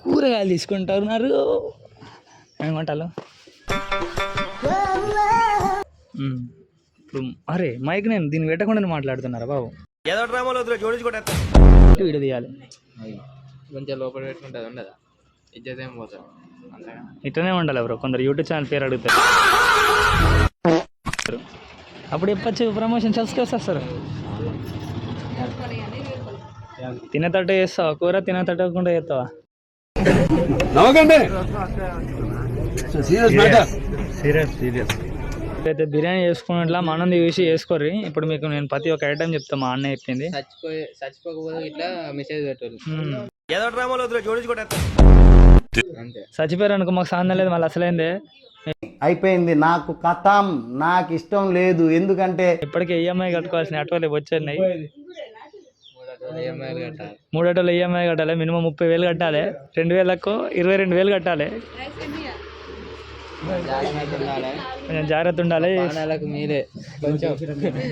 కూరగాయలు తీసుకుంటున్నారు. ఏమంటారు ఇప్పుడు? అరే మైక్ నేను దీన్ని పెట్టకుండా మాట్లాడుతున్నారా బాబు? ఏదో డ్రామాలో జోడించుకుంటా వీడియో తీయాలి. కొంచెం లోపల పెట్టుకుంటుంది ఉండదా? ఇజ్జత్ ఏం పోతుంది అంతగా. ఇట్లనే ఉండాలి. ఎవరో కొందరు యూట్యూబ్ ఛానల్ పేరు అడుగుతారు. అప్పుడు చెప్పచ్చు ప్రమోషన్ సబ్స్క్రైబ్స్ వస్తారు. తినేటట్టు చేస్తావా కూర? తినేటట్టుకుండా చేస్తావా? సీరియస్ అయితే బిర్యానీ చేసుకున్నట్లా మనం చూసి చేసుకోర్రి. ఇప్పుడు మీకు నేను ప్రతి ఒక్క ఐటమ్ చెప్తాను. మా అన్న చెప్పింది. చచ్చిపోకపోతే ఇట్లా మెసేజ్ పెట్టారు. ఏదో డ్రామాలో జోడించుకుంటా అంతే. చచ్చిపోయారు అనుకో మాకు సాధన లేదు. మళ్ళీ అసలైందే అయిపోయింది. నాకు కథం, నాకు ఇష్టం లేదు. ఎందుకంటే ఇప్పటికే ఈఎంఐ కట్టుకోవాల్సిన ఆటోలు వచ్చాయి. 3 ఆటోలు ఈఎంఐ కట్టాలి. మినిమం 30,000 కట్టాలి. 2,000కు 22,000 కట్టాలి. కొంచెం జాగ్రత్త ఉండాలి. మీరే కొంచెం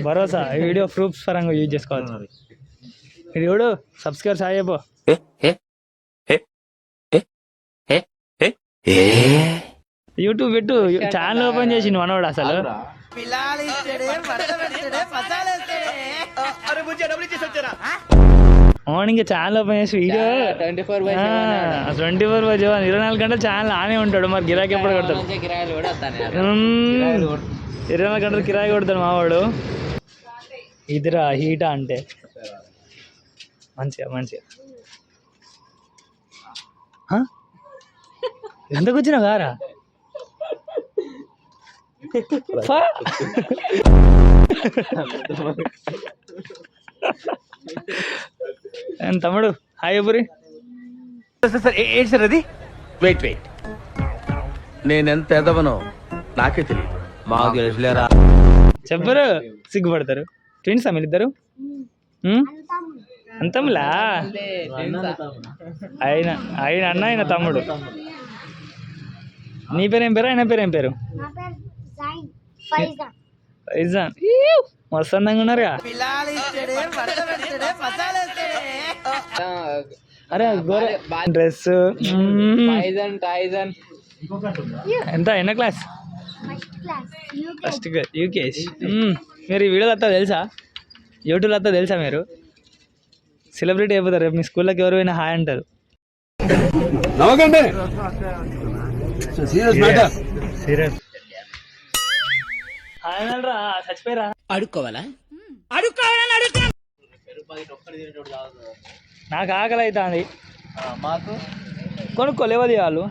భరోసా. ఈ వీడియో ప్రూఫ్స్ పరంగా యూజ్ చేసుకోవాలి. ఇది చూడు సబ్స్క్రైబ్ సాయపో. యూట్యూబ్ పెట్టు. ఛానల్ ఓపెన్ చేసి మనోడు అసలు మార్నింగ్ ఛానల్ ఓపెన్ చేసి వీడియో 24/7 24 గంటలు ఛానల్ ఆనే ఉంటాడు. మరి గిరాకీ ఎప్పుడు కొడతాడు? 24 గంటలు కిరాయి కొడతాడు మావాడు. ఇదిరా హీటా అంటే మంచిగా ఎందుకు వచ్చినావు గారా? తమ్ముడు హాయ్ ఎప్పురి ఏంటి సార్ అది? వెయిట్ నేనెంత ఎదవనో నాకే తెలియదు. మాకు తెలుసులేరా. చెప్పరు సిగ్గుపడతారు. ట్విన్స్ వీళ్ళిద్దరు అంతములా? ఆయన అన్న ఆయన తమ్ముడు. నీ పేరేం పేరు? ఆయన పేరేం పేరు? ఫైజాన్. మస్తు అందంగా ఉన్నారుగా. అరే డ్రెస్ ఎంత? ఎన్నో క్లాస్? First UKG. మీరు ఈ వీడియోలో వస్తా తెలుసా? యూట్యూబ్లో వస్తా తెలుసా? మీరు సెలబ్రిటీ అయిపోతారు. రేపు మీ స్కూల్లోకి ఎవరు పోయినా హాయ్ అంటారు. సీరియస్ హాయ్ అనరా? చచ్చిపోయారా? అడుక్కోవాలా? నాకు ఆకలి అవుతుంది. మాకు కొనుక్కోలేవది వాళ్ళు.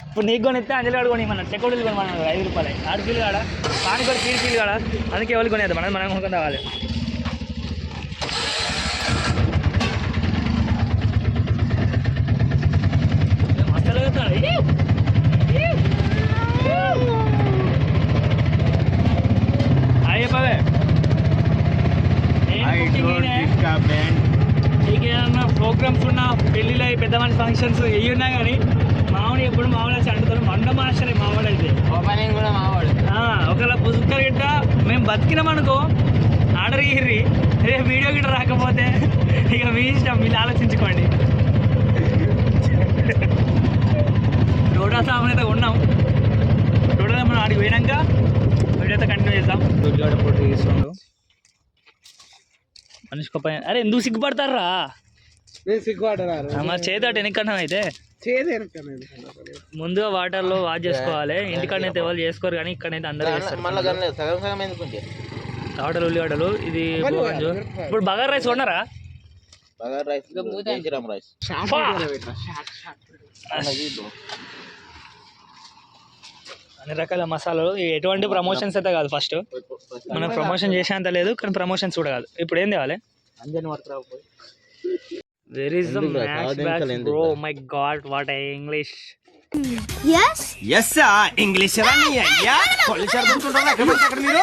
ఇప్పుడు నీకు కొని ఇస్తే అంజలి వాడు కొని మన చెక్కడలు కొని మన 5 రూపాయలు ఆడు ఫీల్ కాడ పాని కూడా ఫీల్ కాడ. అందుకే ఎవరు కొనేది మనం కొనుక్కొని రావాలి. నీకేమన్నా ప్రోగ్రామ్స్ ఉన్నా పెళ్ళిలో పెద్ద మంది ఫంక్షన్స్ ఏ ఉన్నా కానీ మామూలు ఎప్పుడు మామూలు అంటుతారు. మండ మాస్టర్ మావాడు అయితే కూడా మావాడు. ఒకవేళ పుస్తకాలు గిట్ట మేము బతికినామనుకో ఆర్డర్ ఇయ్యి. రేపు వీడియో గిట్ట రాకపోతే ఇక మీ ఇష్టం. మీరు ఆలోచించుకోండి. టోటా సామాన్ అయితే ఉన్నాం. టోటల్ మనం ఆడికి పోయినాక వీడియో అయితే కంటిన్యూ చేద్దాం. గుడ్డివాడ పోటీ చేస్తుండు మనిషికి పైన. అరే ఎందుకు సిగ్గుపడతారా? మరి చేతాడు వెనకన్నా అయితే ముందుగా వాటర్లో వాష్ చేసుకోవాలి. ఇంటికాడనైతే ఎవరు చేసుకోరు కానీ ఇక్కడైతే అందరూ చేస్తారు. టమాటాలు ఉల్లిగడ్డలు ఇది ఇప్పుడు బగార్ రైస్ ఉన్నారా? అన్ని రకాల మసాలాలు. ఎటువంటి ప్రమోషన్స్ అయితే కాదు. ఫస్ట్ మనం ప్రమోషన్ చేసేంత లేదు కానీ ప్రమోషన్స్ కూడా కాదు. ఇప్పుడు ఏం తేవాలి? Where is the Max Bags, bro? Oh my God, what a English! Yes English రాని అయ్యా. పోలీసు అనుకుంటున్నారా? ఎక్కడ మీరు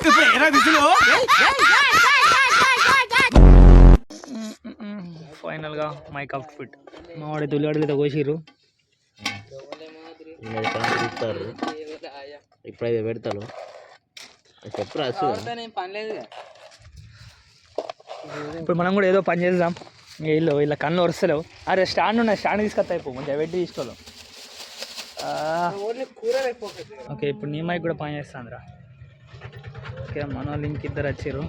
ఇప్పుడు ఏరా విసులు? ఫైనల్ గా మైక్ అవుట్ఫిట్ మా వాడి తులివాడలతో కోసిర్రు. ఇప్పుడైతే పెడతాను చెప్పరా? ఇప్పుడు మనం కూడా ఏదో పని చేద్దాం. వీళ్ళు వీళ్ళ కళ్ళు వరుసలేవు. అరే స్టాండ్ ఉన్నాయి, స్టాండ్ తీసుకొస్తా అయిపో కొంచెం పెట్టి తీసుకోలేం. ఓకే ఇప్పుడు నీ మైక్ కూడా పని చేస్తాందిరా. ఓకే మన వాళ్ళు ఇంకిద్దరు వచ్చారు.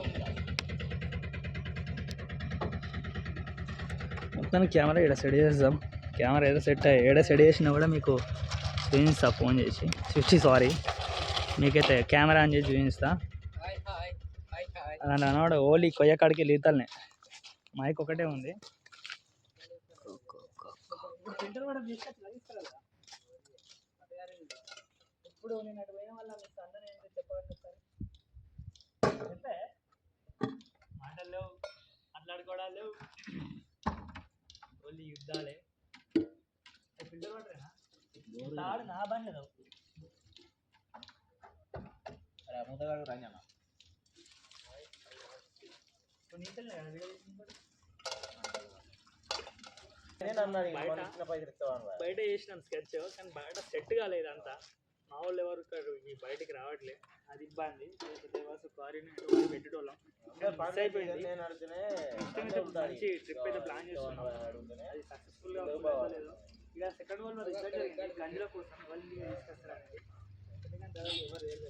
మొత్తానికి కెమెరా ఇక్కడ సెట్ చేద్దాం. కెమెరా ఏదో సెట్ చేసినా కూడా మీకు చూపిస్తా ఫోన్ చేసి. సారీ మీకైతే కెమెరా ఆన్ చేసి చూపిస్తా. అలాంటి అన్నవాడు ఓలీ కొయ్యకాడికి లీతల్నే మైక్ ఒకటే ఉంది. ఇప్పుడు నేను అటు పోయిన వల్ల అందరూ చెప్పండి మాటలు లేవు, మాట్లాడుకోవడాలు లేవు, ఓన్లీ యుద్ధాలే. ఫిల్టర్ వాటరేనా తాడు నా బండి లేవు. మూతగాడు రంజన బయట చేసినాం స్కెచ్, కానీ బయట సెట్ కాలేదు అంతా. మా వాళ్ళు ఎవరు ఈ బయటికి రావట్లేదు, అది ఇబ్బంది. పెట్టేటోళ్ళం అయిపోయింది. మంచి ట్రిప్ అయితే ప్లాన్ చేస్తున్నాం, అది సక్సెస్ఫుల్గా లేదు. ఇక సెకండ్ వాళ్ళు గంజల కోసం వాళ్ళు తీసుకొస్తారండి, ఎందుకంటే ఎవరు లేదు.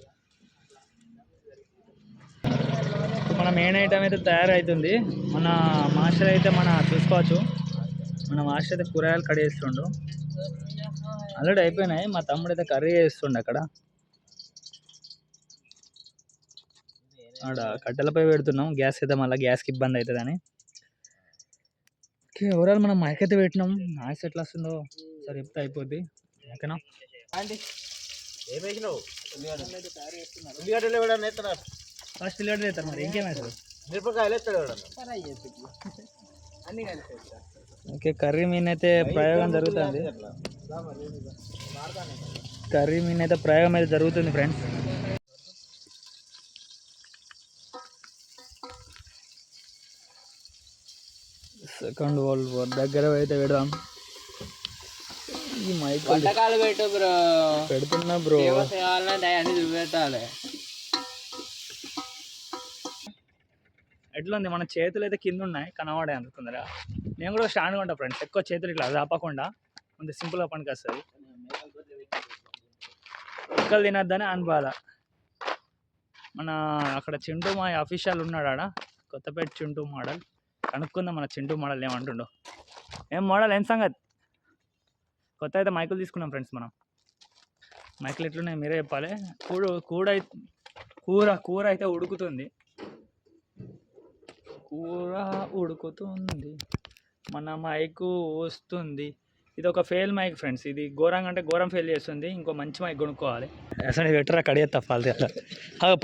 మన మెయిన్ ఐటమ్ అయితే తయారవుతుంది. మన మాస్టర్ అయితే చూసుకోవచ్చు, మన మాస్టర్ అయితే కూరగాయలు కట్ చేస్తుండు. ఆల్రెడీ అయిపోయినాయి. మా తమ్ముడు అయితే కర్రీ చేస్తుండే అక్కడ. ఆడ కట్టెలపై పెడుతున్నాం, గ్యాస్ అయితే మళ్ళీ గ్యాస్కి ఇబ్బంది అవుతుందని. ఓకే ఓవరాల్ మనం మైక్ అయితే పెట్టినాం. నాయిస్ ఎట్లా వస్తుందో సరే చెప్తే అయిపోద్ది. ఓకేనా ఫస్ట్ ఇల్లు అవుతారు మరి ఇంకేమవుతుంది. ఓకే కర్రీ మీన్ అయితే ప్రయోగం జరుగుతుంది. ఫ్రెండ్స్. సెకండ్ వరల్డ్ వార్ దగ్గర అయితే పెడదాం. ఈ మైక్ పెట్టు బ్రో, పెడుతున్నా బ్రో. చూపెట్టాలి ఎట్లా ఉంది. మన చేతులు అయితే కింద ఉన్నాయి, కనబడే అందుకుందరా. నేను కూడా స్టాండ్ కొంటా ఫ్రెండ్స్, ఎక్కువ చేతులు ఇట్లా చాపకుండా కొంచెం సింపుల్గా పనికి వస్తుంది. ఎక్కలు తినద్దని అని బాధ. మన అక్కడ చింటూ మా అఫీషియల్ ఉన్నాడు ఆడ, కొత్తపేట చింటూ మోడల్. కనుక్కుందాం మన చింటూ మోడల్ ఏమంటుండో. ఏం మోడల్ ఏం సంగతి. కొత్త అయితే మైకులు తీసుకున్నాం ఫ్రెండ్స్. మనం మైకులు ఎట్లున్నాయి మీరే చెప్పాలి. కూర అయితే ఉడుకుతుంది, మన మైకు వస్తుంది. ఇది ఒక ఫెయిల్ మైక్ ఫ్రెండ్స్, ఇది ఘోరంగా అంటే ఘోరం ఫెయిల్ చేస్తుంది. ఇంకో మంచి మైక్ కొనుక్కోవాలి. అసలు పెట్టరా కడిగేస్తా ఫాల్తీ అట్లా.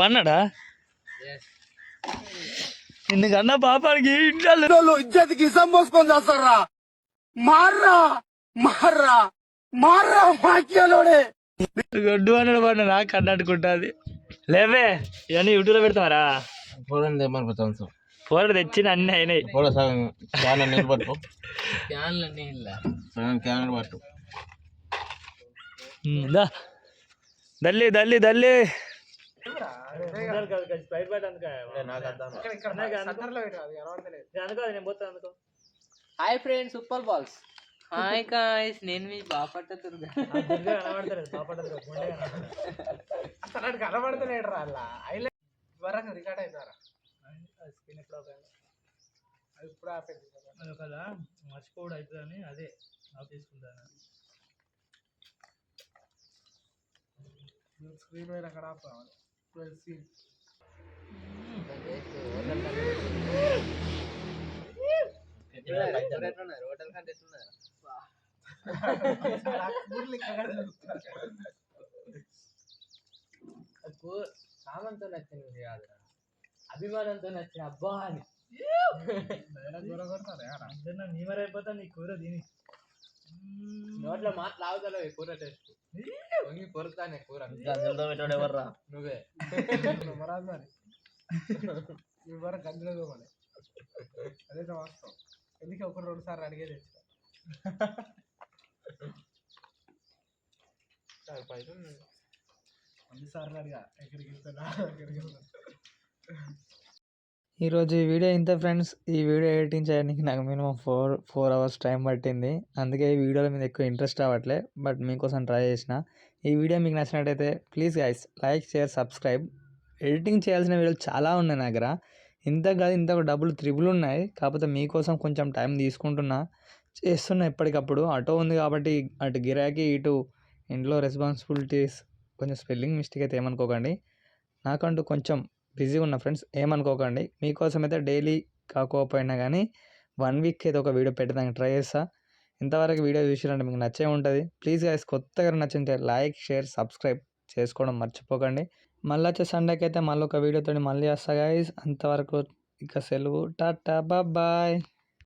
పన్నాడా ఎందుకన్నా పాపానికి ఇంట్లో ఇజ్జతికి సంబోసుకొని చేస్తారా. మార్రా మార్రా మార్రా వాక్యాలోనే గడ్డు అన్నాడు పడిన నాకు కన్నట్టుకుంటుంది. లేవే ఇవన్నీ యూట్యూబ్లో పెడతామరా. ఫోన్ తెచ్చిన అన్నీ అయినాయి. Dalli Dalli Dalli hi friends, super balls. Hi guys, నేను మీ బాపట్ట దుర్గా. కనబడతలేడు రా రికార్డ్ అవుతారా. ఇప్పుడు ఆపేది కదా మర్చిపోవడం అవుతుందని అదే ఆఫ్ తీసుకుంటాను. స్క్రీన్ మీద అక్కడ ఆపాలి. హోటల్ కంటే సామంతో నచ్చింది కాదురా, అభిమానంతో నచ్చిన అబ్బా అని నీమరైపోతా నీ కూర తిని నోట్లో మాట్లాగుతాలో కూర టేస్ట్ కొరుకుతానే కూర. ఎవర్రా నువ్వే గంజలో మన అదే వాస్తవం. ఎందుకే ఒక 2 సార్లు అడిగే తెచ్చుకో. అన్ని సార్లు అడిగా ఎక్కడికి వెళ్తున్నా ఎక్కడికి వెళ్తున్నా. ఈరోజు ఈ వీడియో ఇంత ఫ్రెండ్స్. ఈ వీడియో ఎడిటింగ్ చేయడానికి నాకు మినిమం 4 అవర్స్ టైం పట్టింది. అందుకే ఈ వీడియోల మీద ఎక్కువ ఇంట్రెస్ట్ రావట్లే, బట్ మీకోసం ట్రై చేసిన. ఈ వీడియో మీకు నచ్చినట్టయితే please guys like, share, subscribe. Editing చేయాల్సిన వీడియోలు చాలా ఉన్నాయి నా దగ్గర. ఇంత కాదు ఇంతకు డబ్బులు త్రిబుల్ ఉన్నాయి. కాకపోతే మీకోసం కొంచెం టైం తీసుకుంటున్నా, చేస్తున్నా ఎప్పటికప్పుడు. ఆటో ఉంది కాబట్టి అటు గిరాకీ, ఇటు ఇంట్లో రెస్పాన్సిబిలిటీస్, కొంచెం స్పెల్లింగ్ మిస్టేక్ అయితే ఏమనుకోకండి. నాకంటూ కొంచెం బిజీగా ఉన్న ఫ్రెండ్స్, ఏమనుకోకండి. మీకోసం అయితే డైలీ కాకపోయినా కానీ 1 వీక్ అయితే ఒక వీడియో పెట్టడానికి ట్రై చేస్తా. ఇంతవరకు వీడియో చూసిరంటే మీకు నచ్చే ఉంటుంది. ప్లీజ్ గైస్ కొత్తగా నచ్చింటే లైక్, షేర్, సబ్స్క్రైబ్ చేసుకోవడం మర్చిపోకండి. మళ్ళీ వచ్చే సండేకి అయితే మళ్ళీ ఒక వీడియోతో మళ్ళీ వస్తా గైస్. అంతవరకు ఇక సెలవు, టాటా, బాయ్.